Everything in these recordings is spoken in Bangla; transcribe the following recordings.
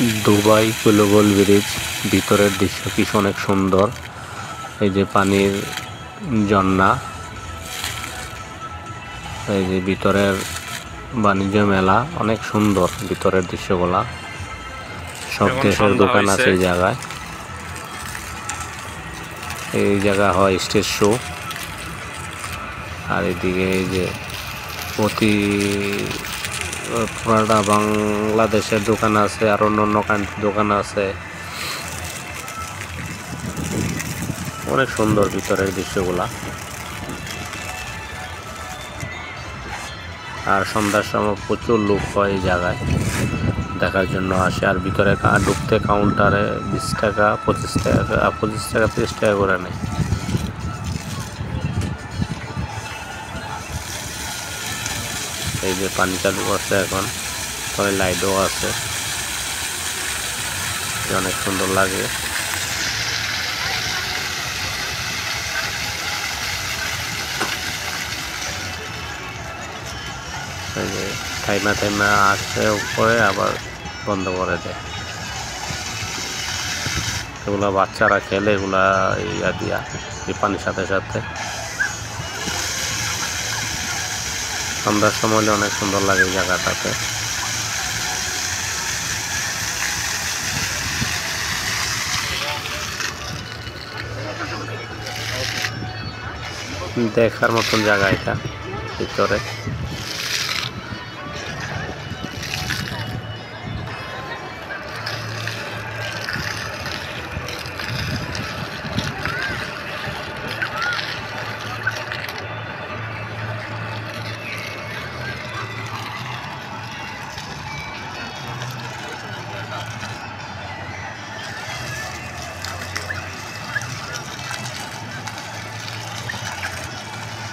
দুবাই কুলোগোল ব্রিজ ভিতরের দৃশ্য কি অনেক সুন্দর। এই যে পানির ঝর্ণা, এই যে ভিতরের বাণিজ্য মেলা, অনেক সুন্দর ভিতরের দৃশ্যগুলা। সব দেশের দোকান আছে এই জায়গায়। এই জায়গা হয় স্টেজ শো। আর এদিকে এই যে প্রতি পুরাটা বাংলাদেশের দোকান আছে, আর অন্য কান্ট্রির দোকান আছে। অনেক সুন্দর ভিতরের দৃশ্যগুলা। আর সন্ধ্যার সময় প্রচুর লোক হয় এই জায়গায়, দেখার জন্য আসে। আর ভিতরে ঢুকতে কাউন্টারে 20 টাকা, 25 টাকা, 30 টাকা করে নেয়। এই যে পানি চালু করছে এখন, পরে লাইটও আছে, অনেক সুন্দর লাগে। এই যে থাইমা আসছে উপরে, আবার বন্ধ করে দেয়। এগুলা বাচ্চারা খেলে, এগুলা ইয়া দিয়া এই পানির সাথে সাথে। সন্ধ্যার সময় অনেক সুন্দর লাগে এই জায়গাটাতে। দেখার মতন জায়গা এটা ভিতরে।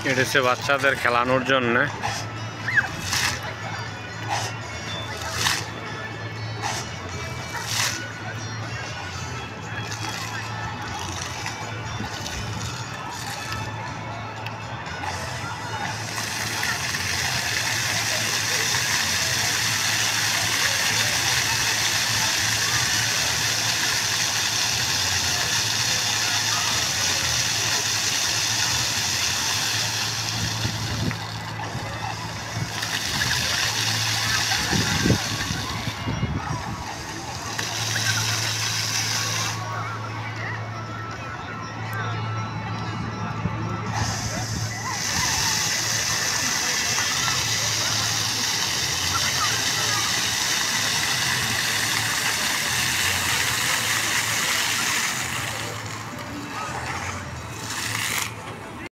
এটা হচ্ছে বাচ্চাদের খেলানোর জন্য।